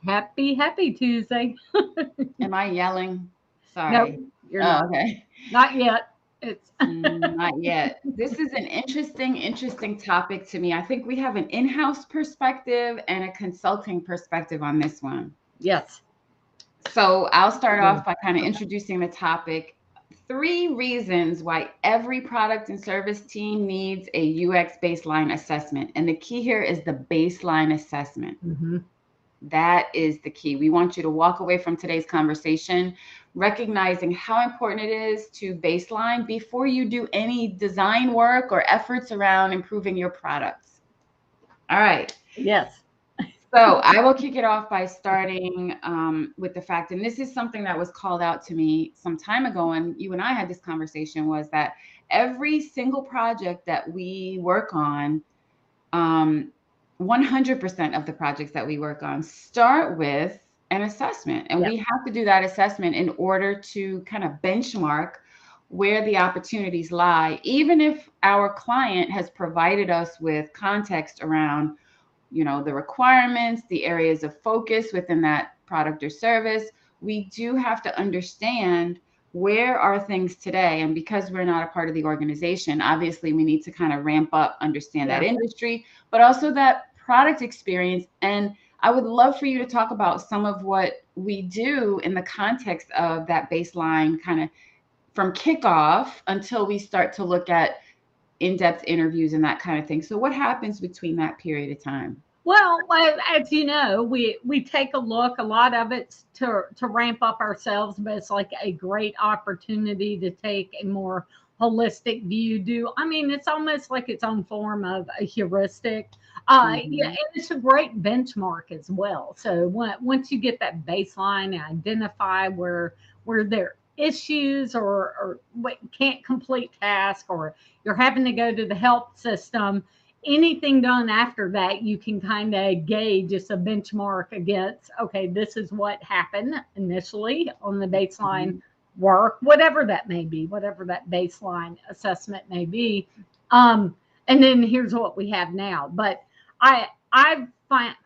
Happy Tuesday. Am I yelling? Nope, Sorry. you're Oh, not. okay. Not yet. It's Not yet. This is an interesting topic to me. I think we have an in-house perspective and a consulting perspective on this one. yes. So I'll start Okay. off by kind of introducing the topic. Three reasons why every product and service team needs a UX baseline assessment. And the key here is the baseline assessment. Hmm. That is the key. We want you to walk away from today's conversation recognizing how important it is to baseline before you do any design work or efforts around improving your products. All right. Yes. So I will kick it off by starting with the fact, and this is something that was called out to me some time ago, and you and I had this conversation, was that every single project that we work on, um, 100% of the projects that we work on start with an assessment. And Yeah. we have to do that assessment in order to kind of benchmark where the opportunities lie, even if our client has provided us with context around, the requirements, the areas of focus within that product or service. We do have to understand where are things today. And because we're not a part of the organization, obviously we need to kind of ramp up, understand that Yeah. industry, but also that product experience. And I would love for you to talk about some of what we do in the context of that baseline, kind of from kickoff until we start to look at in-depth interviews and that kind of thing. So what happens between that period of time? Well, as you know, we take a look. A lot of it's to ramp up ourselves, but it's like a great opportunity to take a more holistic view. I mean, it's almost like its own form of a heuristic. Yeah, Mm-hmm. and it's a great benchmark as well. So once you get that baseline and identify where there are issues or what can't complete task, or you're having to go to the help system, anything done after that, you can kind of gauge just a benchmark against, okay, this is what happened initially on the baseline Mm-hmm. work, whatever that may be, whatever that baseline assessment may be. Um, and then here's what we have now. But I've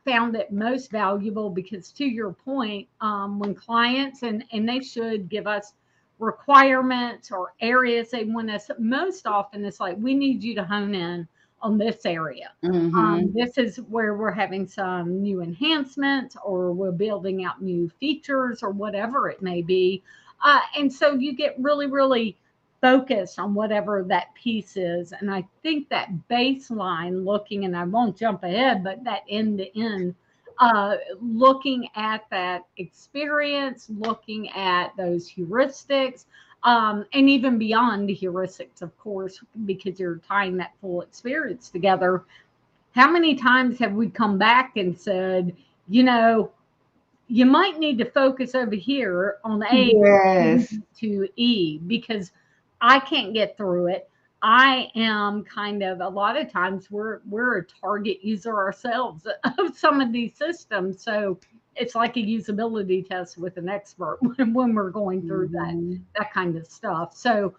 found it most valuable because, to your point, when clients, and they should give us requirements or areas they want us, most often it's like, we need you to hone in on this area. Mm-hmm. This is where we're having some new enhancements, or we're building out new features, or whatever it may be. And so you get really, really focused on whatever that piece is. And I think that baseline looking, and I won't jump ahead, but that end to end, looking at that experience, looking at those heuristics, and even beyond the heuristics, of course, because you're tying that full experience together. How many times have we come back and said, you know, you might need to focus over here on A Yes. to E because I can't get through it. I am kind of, a lot of times we're a target user ourselves of some of these systems. So it's like a usability test with an expert when we're going through Mm-hmm. that kind of stuff. So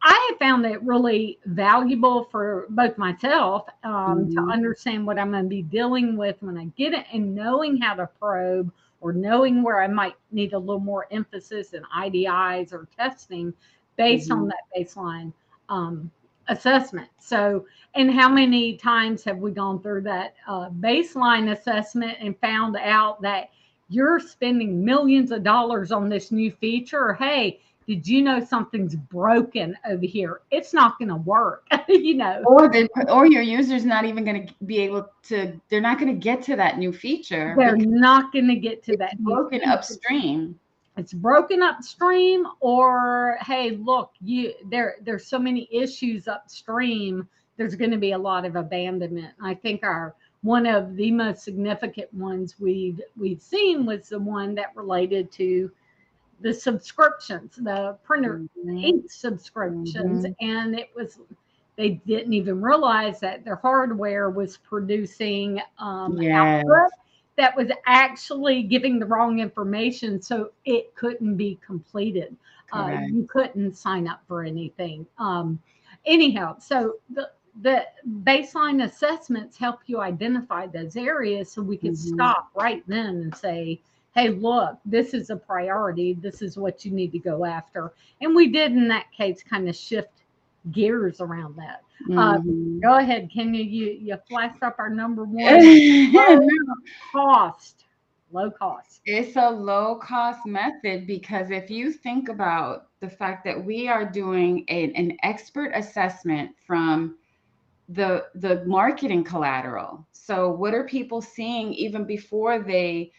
I have found it really valuable for both myself, to Mm-hmm. understand what I'm going to be dealing with when I get it, and knowing how to probe, or knowing where I might need a little more emphasis in IDIs or testing based on Mm-hmm. that baseline um, assessment. So, and how many times have we gone through that baseline assessment and found out that you're spending millions of dollars on this new feature? Hey, did you know something's broken over here? It's not going to work, you know. Or your user's not even going to be able to. They're not going to get to that new feature They're because not going to get to it's that new broken feature. upstream. It's broken upstream, or hey, look, there's so many issues upstream, there's going to be a lot of abandonment. I think our one of the most significant ones we've seen was the one that related to the subscriptions, the printer Mm-hmm. ink subscriptions, Mm-hmm. and it was, they didn't even realize that their hardware was producing output Yes, that was actually giving the wrong information, so it couldn't be completed. correct. You couldn't sign up for anything. Anyhow, so the baseline assessments help you identify those areas so we could Mhm. stop right then and say, hey, look, this is a priority. This is what you need to go after. And we did, in that case, kind of shift gears around that. Uh, Mhm. Go ahead, Kenya. You flashed up our number one, low cost. Low cost. It's a low cost method because if you think about the fact that we are doing an expert assessment from the marketing collateral. So what are people seeing even before they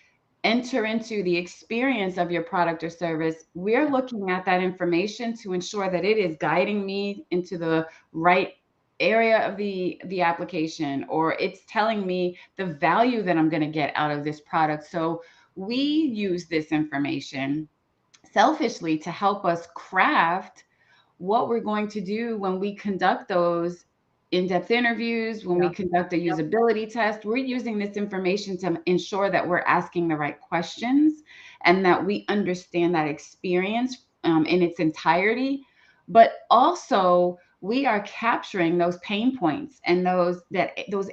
enter into the experience of your product or service? We're looking at that information to ensure that it is guiding me into the right area of the application, or it's telling me the value that I'm going to get out of this product. So we use this information selfishly to help us craft what we're going to do when we conduct those in-depth interviews, when we Yeah. conduct a Yep. usability test. We're using this information to ensure that we're asking the right questions and that we understand that experience in its entirety. But also, we are capturing those pain points and those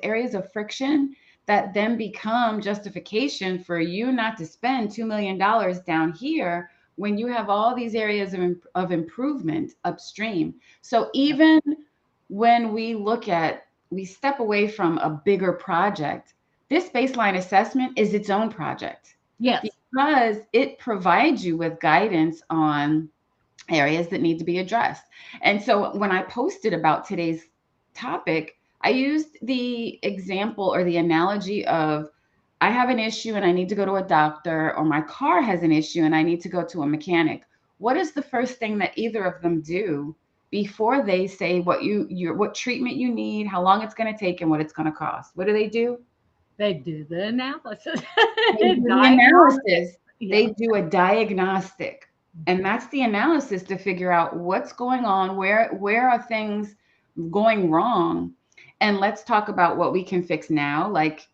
areas of friction that then become justification for you not to spend $2 million down here when you have all these areas of improvement upstream. So Yep. even when we step away from a bigger project, this baseline assessment is its own project Yes. because it provides you with guidance on areas that need to be addressed. And so when I posted about today's topic, I used the example or the analogy of I have an issue and I need to go to a doctor, or my car has an issue and I need to go to a mechanic. What is the first thing that either of them do before they say what treatment you need, how long it's going to take, and what it's going to cost? What do? They do the analysis. They do the Diagnostics. analysis. Yeah. They do a diagnostic. And that's the analysis to figure out what's going on, where are things going wrong, and let's talk about what we can fix now. Like,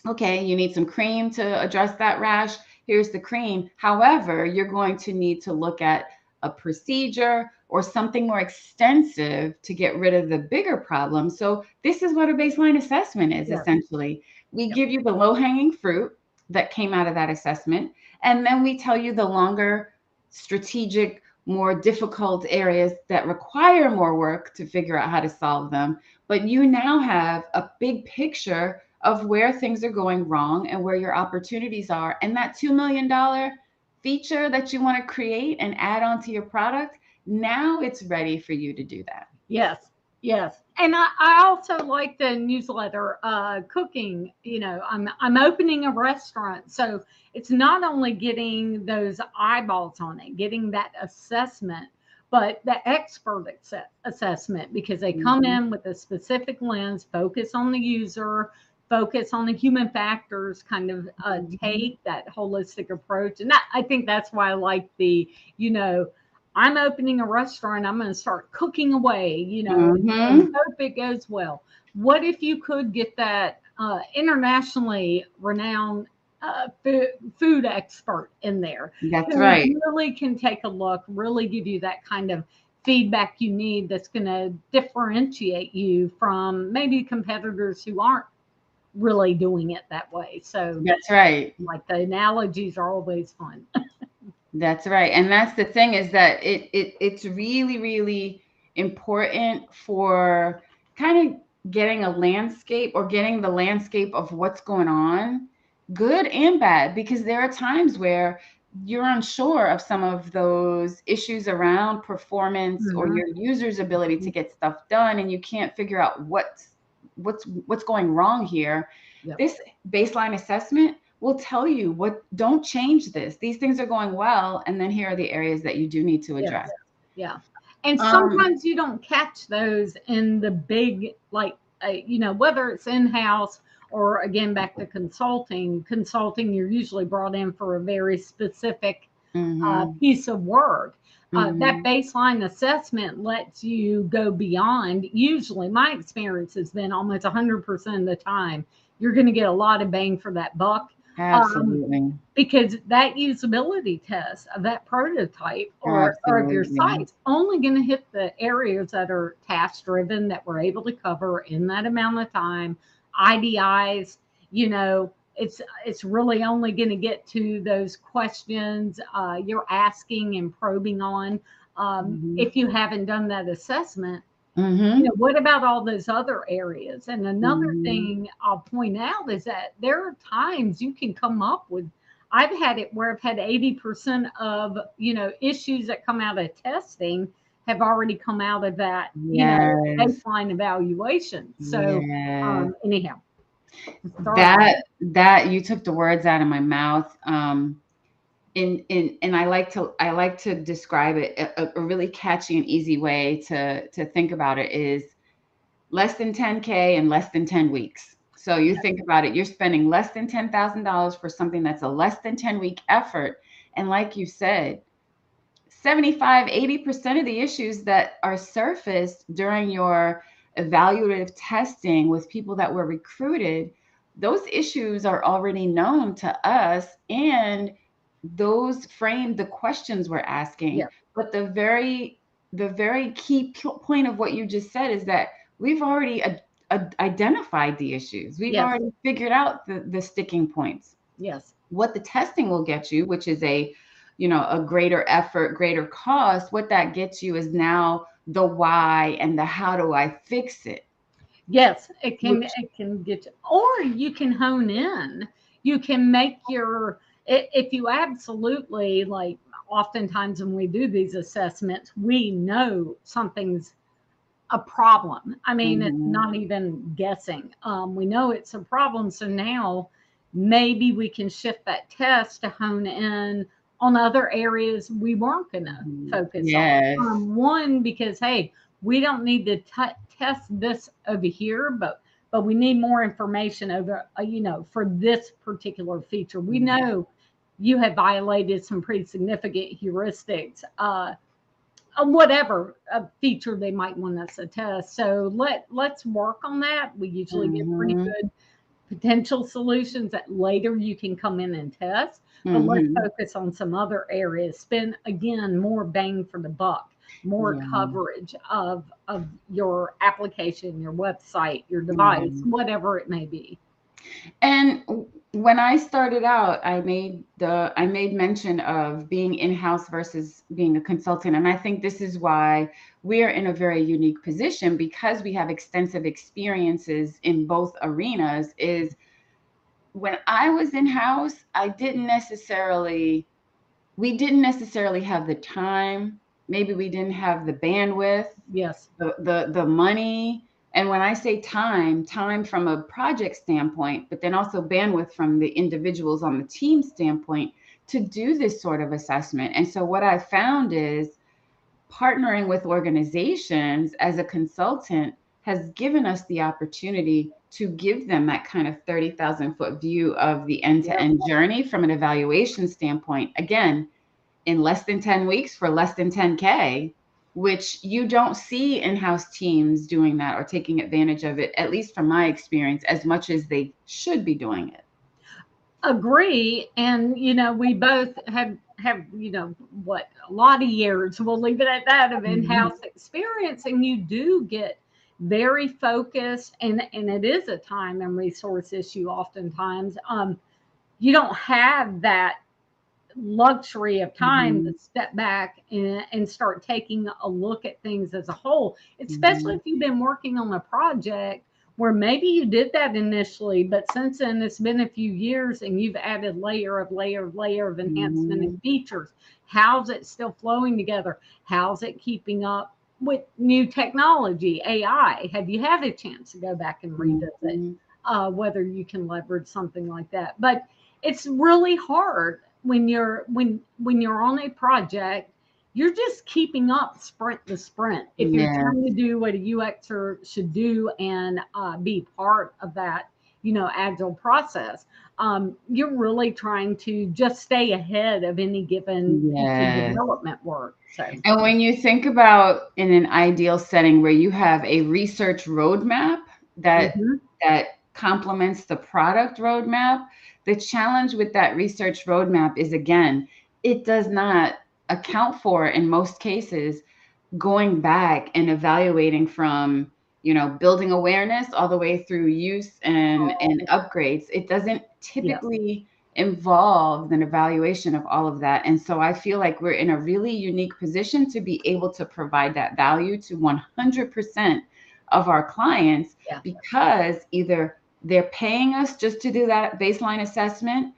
okay, you need some cream to address that rash. Here's the cream. However, you're going to need to look at a procedure or something more extensive to get rid of the bigger problem. So, this is what a baseline assessment is Yeah. essentially. We Yep. give you the low hanging fruit that came out of that assessment, and then we tell you the longer, strategic, more difficult areas that require more work to figure out how to solve them. But you now have a big picture of where things are going wrong and where your opportunities are. And that $2 million feature that you want to create and add onto your product, now it's ready for you to do that. Yes, yes. And I also like the newsletter cooking. I'm opening a restaurant. So it's not only getting those eyeballs on it, getting that assessment, but the expert assessment, because they come Mhm. in with a specific lens, focus on the user, focus on the human factors, kind of Mhm. take that holistic approach. And I think that's why I like you know, I'm opening a restaurant. I'm going to start cooking away, and Mhm. hope it goes well. What if you could get that internationally renowned food expert in there That's who right. really can take a look, really give you that kind of feedback you need that's going to differentiate you from maybe competitors who aren't really doing it that way. So, That's right. like the analogies are always fun. That's right. And that's the thing is that it's really, really important for kind of getting a landscape or getting the landscape of what's going on, good and bad, because there are times where you're unsure of some of those issues around performance or Mhm. your user's ability to get stuff done, and you can't figure out what's going wrong here. Yep. This baseline assessment will tell you what don't change this. These things are going well, and then here are the areas that you do need to Yes. address. Yeah. And Um, sometimes you don't catch those in the big, like, whether it's in house or again, back to consulting. Consulting, you're usually brought in for a very specific mhm, piece of work. That mhm, baseline assessment lets you go beyond. Usually, my experience has been almost 100% of the time, you're going to get a lot of bang for that buck. Absolutely. Because that usability test of that prototype or of your Absolutely. site's only going to hit the areas that are task driven that we're able to cover in that amount of time. IDIs, it's really only going to get to those questions you're asking and probing on. Mm-hmm. If you haven't done that assessment, Mm-hmm. what about all those other areas? And another Mm-hmm. thing I'll point out is that there are times you can come up with, I've had it where I've had 80% of, issues that come out of testing have already come out of that, Yes. baseline evaluation. So, Yes. anyhow, sorry. That you took the words out of my mouth. And I like to describe it, a really catchy and easy way to think about it is less than 10K in less than 10 weeks. So you think about it, you're spending less than $10,000 for something that's a less than 10-week effort. And like you said, 75-80% of the issues that are surfaced during your evaluative testing with people that were recruited, those issues are already known to us, and those frame the questions we're asking. Yeah. But the very key point of what you just said is that we've already identified the issues. We've Yes. already figured out the sticking points. Yes. What the testing will get you, which is a greater effort, greater cost, what that gets you is now the why and the how do I fix it. Yes, it can Which it can get you, or you can hone in. You can make if you absolutely like. Oftentimes, when we do these assessments, we know something's a problem. I mean, it's mhm, not even guessing. We know it's a problem. So now maybe we can shift that test to hone in on other areas we weren't going to focus on. yes. One, because, hey, we don't need to test this over here, but we need more information over, for this particular feature. We know you have violated some pretty significant heuristics. Whatever feature they might want us to test. So let's work on that. We usually get pretty Mhm, good potential solutions that later you can come in and test. But let's mhm. focus on some other areas. Spend again more bang for the buck, more Yeah. coverage of your application, your website, your device, Yeah. whatever it may be. And when I started out, I made mention of being in-house versus being a consultant. And I think this is why we're in a very unique position, because we have extensive experiences in both arenas. Is when I was in-house, we didn't necessarily have the time. Maybe we didn't have the bandwidth, Yes. the money. And when I say time from a project standpoint, but then also bandwidth from the individuals on the team standpoint to do this sort of assessment. And so what I found is partnering with organizations as a consultant has given us the opportunity to give them that kind of 30,000-foot view of the Yes. end-to-end journey from an evaluation standpoint. Again, in less than 10 weeks for less than 10K, which you don't see in-house teams doing that or taking advantage of it, at least from my experience, as much as they should be doing it. Agree. And we both have what, a lot of years, we'll leave it at that, of Mhm. in-house experience, and you do get very focused, and it is a time and resource issue oftentimes. You don't have that luxury of time to Mhm. step back and start taking a look at things as a whole, especially Mhm. if you've been working on a project where maybe you did that initially, but since then it's been a few years and you've added layer of enhancement and Mhm. features. How's it still flowing together? How's it keeping up with new technology, AI? Have you had a chance to go back and revisit Mhm. whether you can leverage something like that? But it's really hard when you're on a project. You're just keeping up sprint to sprint. If you're Yes. trying to do what a UXer should do and be part of that, agile process, you're really trying to just stay ahead of any given feature Yes. development work. So And when you think about in an ideal setting where you have a research roadmap that mhm. that complements the product roadmap, The challenge with that research roadmap is, again, it does not account for, in most cases, going back and evaluating from, building awareness all the way through use and Oh, upgrades. It doesn't yes, typically involve an evaluation of all of that. And so I feel like we're in a really unique position to be able to provide that value to 100% of our clients, yeah, because either they're paying us just to do that baseline assessment,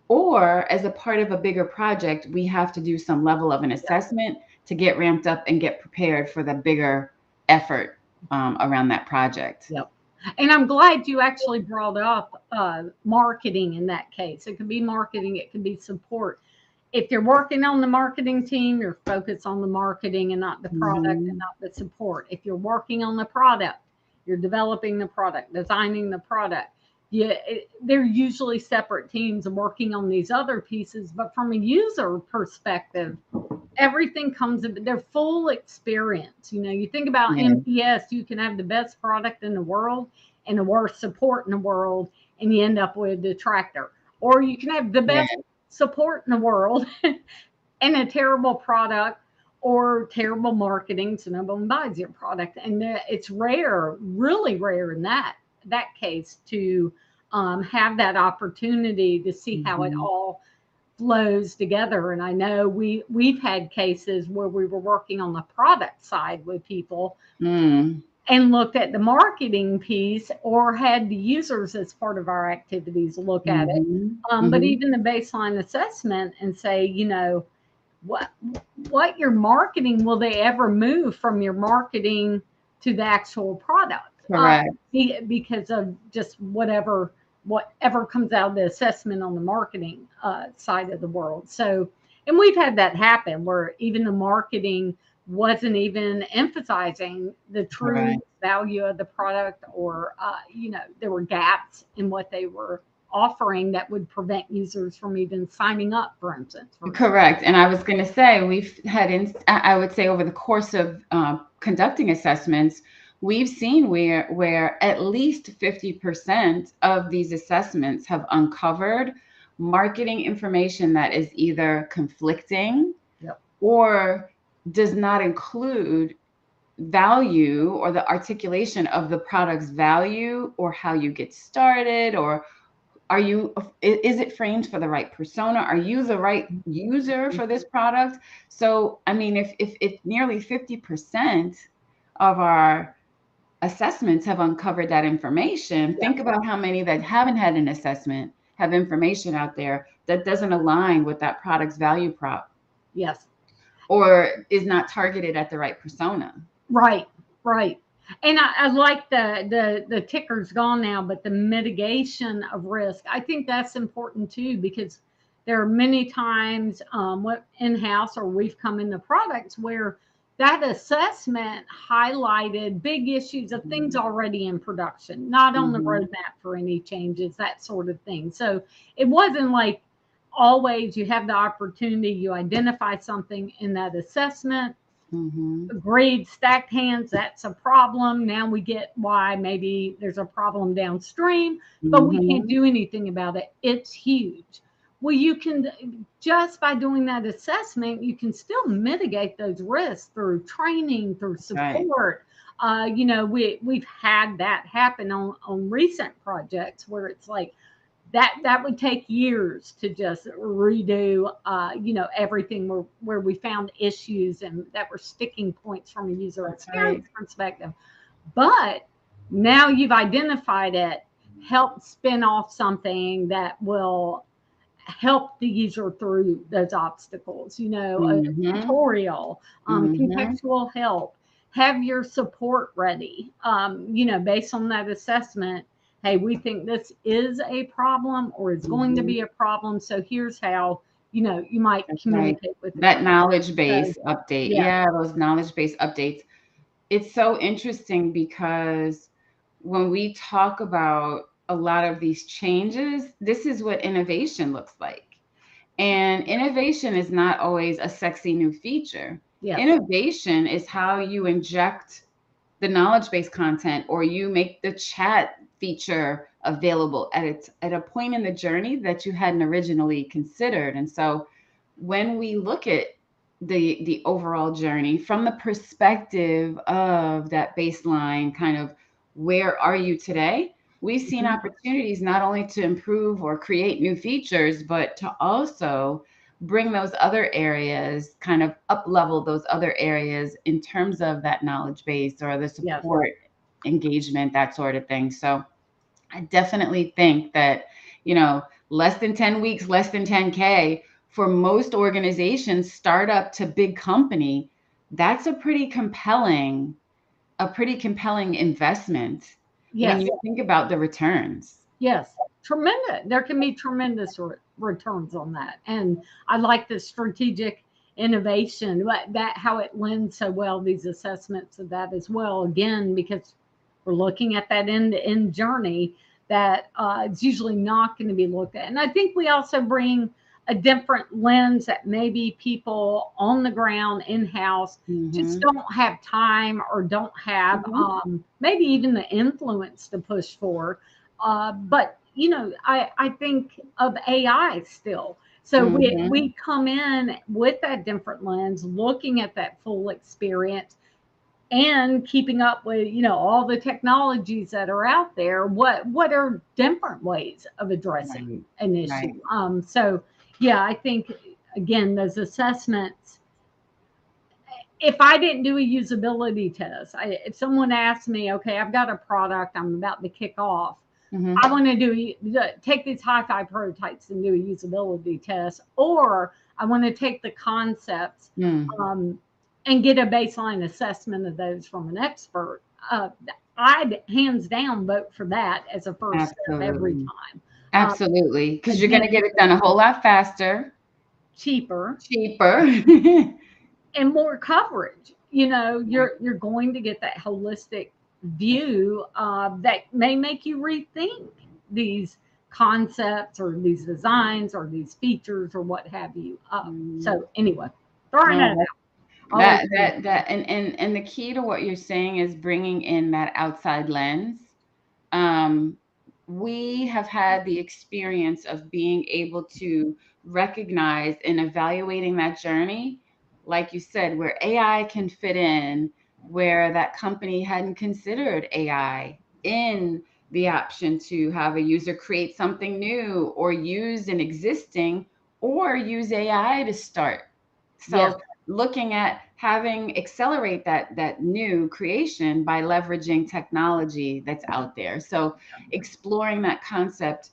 or as a part of a bigger project, we have to do some level of an yeah, assessment to get ramped up and get prepared for the bigger effort around that project. yep. And I'm glad you actually brought up marketing in that case. It could be marketing, it could be support. If you're working on the marketing team, you're focused on the marketing and not the product and Hmm. not the support. If you're working on the product, you're developing the product, designing the product. Yeah, they're usually separate teams working on these other pieces. But from a user perspective, everything comes in their full experience. You think about Yeah. NPS, you can have the best product in the world and the worst support in the world, and you end up with a detractor. Or you can have the best Yeah. support in the world and a terrible product or terrible marketing, so no one buys your product. And it's rare, really rare in that case to have that opportunity to see how it Hmm. all flows together. And I know we've had cases where we were working on the product side with people Mm. and looked at the marketing piece or had the users as part of our activities look at it. Hmm. But Hmm. even the baseline assessment and say, what what you're marketing, will they ever move from your marketing to the actual product? Correct. Because of just whatever comes out of the assessment on the marketing side of the world. So, and we've had that happen where even the marketing wasn't even emphasizing the true Correct. value of the product, or there were gaps in what they were offering that would prevent users from even signing up, for instance. Correct. And I was going to say, we've had, I would say, over the course of conducting assessments, we've seen where at least 50% of these assessments have uncovered marketing information that is either conflicting Yep. or does not include value or the articulation of the product's value or how you get started, or is it framed for the right persona? Are you the right user for this product? So, I mean, if nearly 50% of our assessments have uncovered that information, Yeah. think about how many that haven't had an assessment have information out there that doesn't align with that product's value prop Yes. or is not targeted at the right persona. Right, right. And I like the ticker's gone now, but the mitigation of risk, I think that's important too, because there are many times what in house or we've come into products where that assessment highlighted big issues of things Mhm. already in production, not on the Mhm. roadmap for any changes, that sort of thing. So it wasn't like always you have the opportunity, you identify something in that assessment, Mhm. agreed, stacked hands, that's a problem. Now we get why maybe there's a problem downstream, but we can't Mhm. do anything about it. It's huge. Well, you can, just by doing that assessment, you can still mitigate those risks through training, through Right. support. We've had that happen on recent projects where it's like, that would take years to just redo everything where we found issues and that were sticking points from a user That's right. experience perspective. But now you've identified it, help spin off something that will help the user through those obstacles, a Mhm. tutorial, Mhm. contextual help, have your support ready, based on that assessment. Hey, we think this is a problem or is going to Mhm. be a problem. So here's how, you might That's right. communicate with the That client. knowledge So, base update. yeah, Yeah, those knowledge base updates. It's so interesting because when we talk about a lot of these changes, this is what innovation looks like. And innovation is not always a sexy new feature. yes, Innovation is how you inject the knowledge base content, or you make the chat feature available at a point in the journey that you hadn't originally considered. And so when we look at the overall journey from the perspective of that baseline, kind of where are you today, we've seen Mhm. opportunities not only to improve or create new features, but to also bring those other areas, kind of up level those other areas in terms of that knowledge base or the Yes. support, engagement, that sort of thing. So I definitely think that, less than 10 weeks, less than 10K for most organizations, startup to big company, that's a pretty compelling investment when Yes. you think about the returns. Yes. Tremendous. There can be tremendous returns on that. And I like the strategic innovation, but that how it lends so well, these assessments of that as well. Again, because we're looking at that end to end journey that it's usually not going to be looked at. And I think we also bring a different lens that maybe people on the ground in house just Mm-hmm. don't have time or don't have Mm-hmm. maybe even the influence to push for. But I think of AI still. So Mm-hmm. we come in with that different lens, looking at that full experience and keeping up with all the technologies that are out there. What are different ways of addressing Right. an issue? Right. So yeah, I think again those assessments, if I didn't do a usability test, if someone asked me, okay, I've got a product I'm about to kick off, Mm-hmm. I want to take these hi-fi prototypes and do a usability test, or I want to take the concepts Mm. um, and get a baseline assessment of those from an expert. Uh, I'd hands down vote for that as a first step every Absolutely. time. Um, Absolutely. Because you're going to again, get it done a whole lot faster, cheaper cheaper. and more coverage. You're going to get that holistic view that may make you rethink these concepts or these designs or these features or what have you. Mhm. So anyway, throwing that No, out. I'll that agree. that that and the key to what you're saying is bringing in that outside lens. um, we have had the experience of being able to recognize and evaluating that journey, like you said, where AI can fit in, where that company hadn't considered AI in the option to have a user create something new or use an existing or use AI to start. Yes. So looking at having accelerate that new creation by leveraging technology that's out there. So exploring that concept,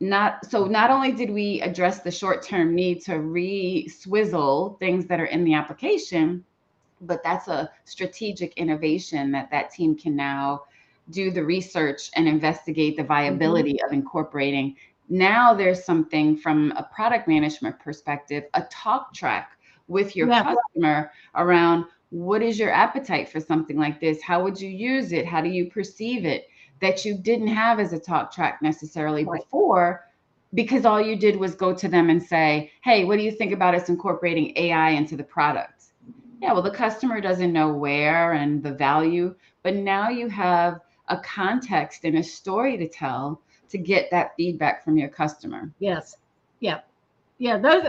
not only did we address the short-term need to re-swizzle things that are in the application, but that's a strategic innovation that team can now do the research and investigate the Hmm. viability of incorporating. Now there's something from a product management perspective, a talk track with your Yes. customer around what is your appetite for something like this? How would you use it? How do you perceive it? That you didn't have as a talk track necessarily Right. before, because all you did was go to them and say, hey, what do you think about us incorporating AI into the product? Yeah, well, the customer doesn't know where and the value, but now you have a context and a story to tell to get that feedback from your customer. Yes. Yeah. Yeah, those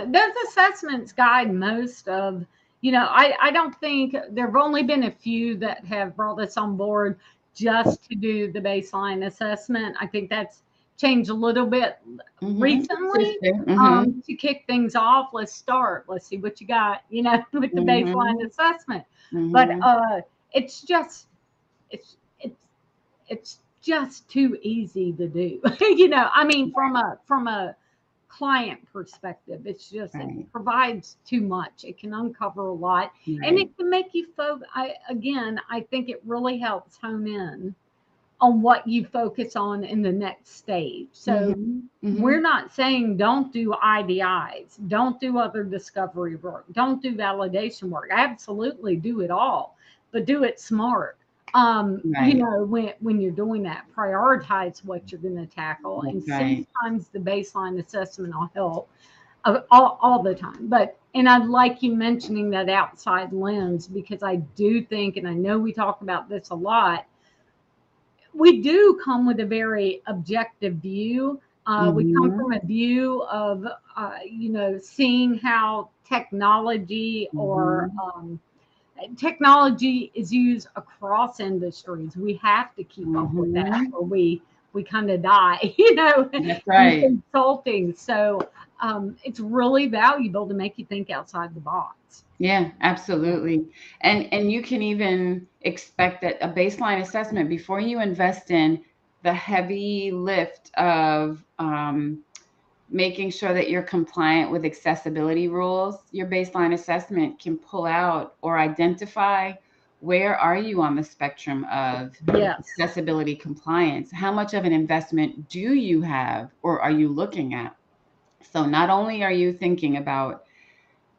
assessments guide most of, I don't think there have only been a few that have brought us on board just to do the baseline assessment. I think that's changed a little bit Mm-hmm. recently. Sister. Mm-hmm. To kick things off, let's start. Let's see what you got, with the baseline Mm-hmm. assessment. But Mm-hmm. it's just it's it's it's just too easy to do. I mean, from a client perspective, it Right. provides too much. It can uncover a lot, and Right. it can make you focus. I think it really helps hone in on what you focus on in the next stage. So Mm-hmm. Mm-hmm. we're not saying don't do IDIs, don't do other discovery work, don't do validation work. Absolutely do it all, but do it smart. Right. When you're doing that, prioritize what you're going to tackle, That's and right. sometimes the baseline assessment will help all the time. And I like you mentioning that outside lens because I do think, and I know we talk about this a lot, we do come with a very objective view. We come Mm-hmm. from a view of, seeing how technology or Mm-hmm. technology is used across industries. We have to keep up with that, Mm-hmm. or we kind of die, That's in right. consulting. So it's really valuable to make you think outside the box. Yeah, Yeah. absolutely. And you can even expect that a baseline assessment before you invest in the heavy lift of making sure that you're compliant with accessibility rules. Your baseline assessment can pull out or identify where are you on the spectrum of Yes. accessibility compliance? How much of an investment do you have or are you looking at? So not only are you thinking about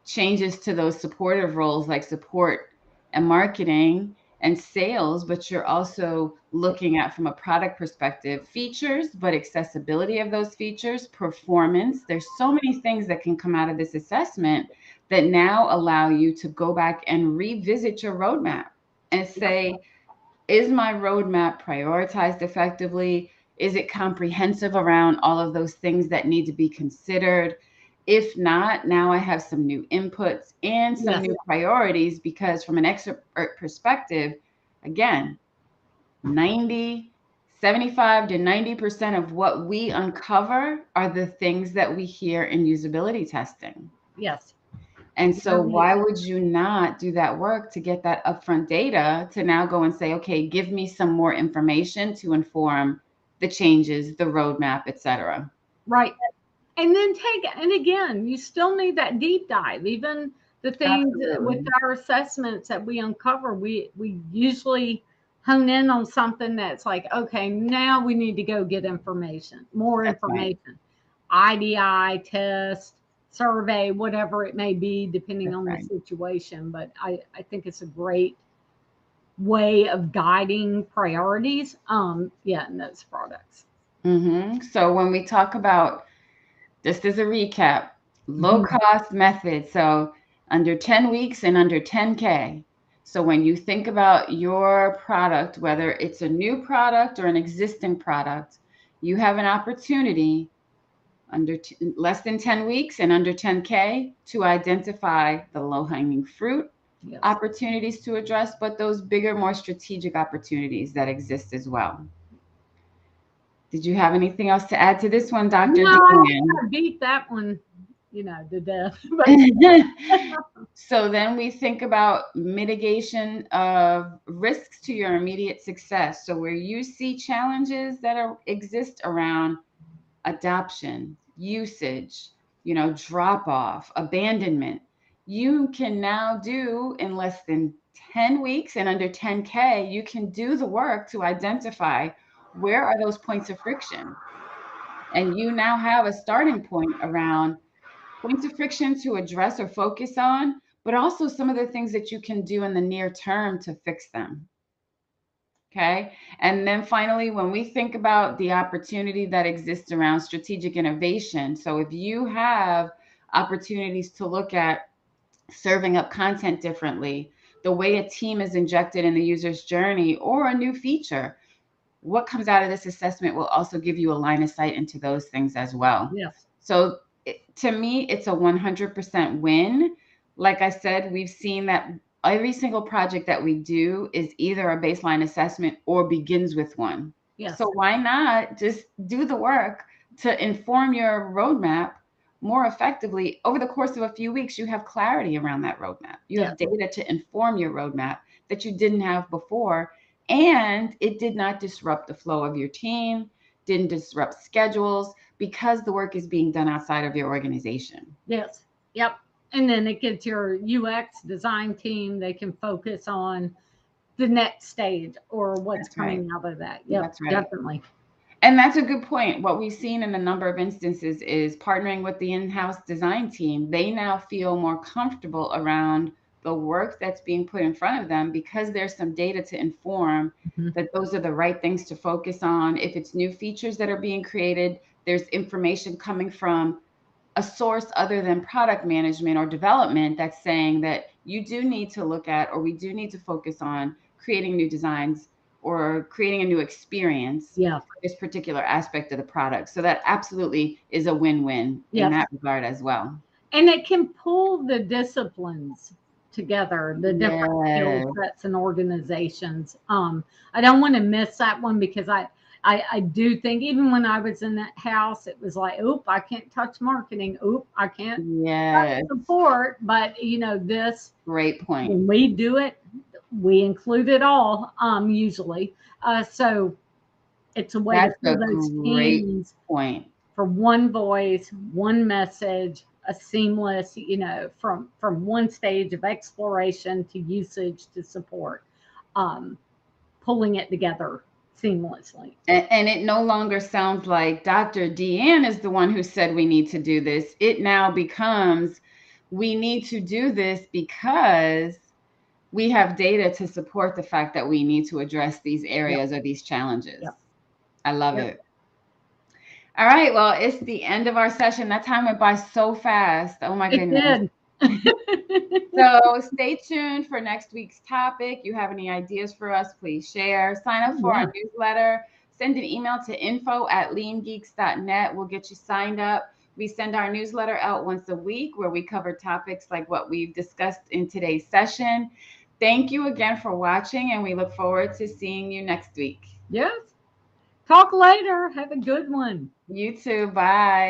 changes to those supportive roles like support and marketing and sales, but you're also looking at from a product perspective features, but accessibility of those features, performance. There's so many things that can come out of this assessment that now allow you to go back and revisit your roadmap and say, is my roadmap prioritized effectively? Is it comprehensive around all of those things that need to be considered? If not, now I have some new inputs and some Yes. new priorities because, from an expert perspective, again, 90, 75 to 90% of what we uncover are the things that we hear in usability testing. Yes. And You're so, right. why would you not do that work to get that upfront data to now go and say, okay, give me some more information to inform the changes, the roadmap, et cetera? Right. And then and again, you still need that deep dive. Even the things with Absolutely. our assessments that we uncover, we usually hone in on something that's like, okay, now we need to go get information, more That's right. information, IDI test, survey, whatever it may be, depending That's on the right. situation. But I think it's a great way of guiding priorities. Yeah, in those products. So, when we talk about, just as a recap, low Mhm. cost method. So under 10 weeks and under 10K. So when you think about your product, whether it's a new product or an existing product, you have an opportunity less than 10 weeks and under 10K to identify the low hanging fruit Yes. opportunities to address, but those bigger, more strategic opportunities that exist as well. Did you have anything else to add to this one, Dr. No, I think Deanne? I beat that one, to death. But So then we think about mitigation of risks to your immediate success. So where you see challenges that exist around adoption, usage, drop off, abandonment, you can now do in less than 10 weeks and under 10K, you can do the work to identify where are those points of friction. And you now have a starting point around points of friction to address or focus on, but also some of the things that you can do in the near term to fix them. Okay. And then finally, when we think about the opportunity that exists around strategic innovation, so if you have opportunities to look at serving up content differently, the way a team is injected in the user's journey, or a new feature, what comes out of this assessment will also give you a line of sight into those things as well. yes, So to me, it's a 100% win. Like I said, we've seen that every single project that we do is either a baseline assessment or begins with one. yes, So why not just do the work to inform your roadmap more effectively over the course of a few weeks? You have clarity around that roadmap. You yes, have data to inform your roadmap that you didn't have before, and it did not disrupt the flow of your team, didn't disrupt schedules because the work is being done outside of your organization. yes, yep. And then it gets your UX design team, they can focus on the next stage or what's That's right. coming out of that. Yep, That's right. definitely. And that's a good point. What we've seen in a number of instances is partnering with the in house design team. They now feel more comfortable around the work that's being put in front of them because there's some data to inform Mhm. that those are the right things to focus on. If it's new features that are being created, there's information coming from a source other than product management or development that's saying that you do need to look at, or we do need to focus on creating new designs or creating a new experience Yeah. for this particular aspect of the product. So that absolutely is a win-win in Yes. that regard as well. And it can pull the disciplines together, the different skill Yes. sets and organizations. I don't want to miss that one because I do think even when I was in that house, it was like, oop, I can't touch marketing. Oop, I can't touch Yes. support. But this, Great point. when we do it, we include it all, usually. So it's a way to That's pull a those great teams point. for one voice, one message, a seamless, from one stage of exploration to usage to support, um, pulling it together seamlessly. And it no longer sounds like Dr. Deanne is the one who said we need to do this. It now becomes we need to do this because we have data to support the fact that we need to address these Yep. areas or these challenges. Yep. I love Yep. it. All right. Well, it's the end of our session. That time went by so fast. Oh my It goodness. did. So stay tuned for next week's topic. You have any ideas for us, please share. Sign up for Yeah. our newsletter. Send an email to info@leangeeks.net. We'll get you signed up. We send our newsletter out once a week where we cover topics like what we've discussed in today's session. Thank you again for watching, and we look forward to seeing you next week. Yes. Talk later. Have a good one. You too. Bye.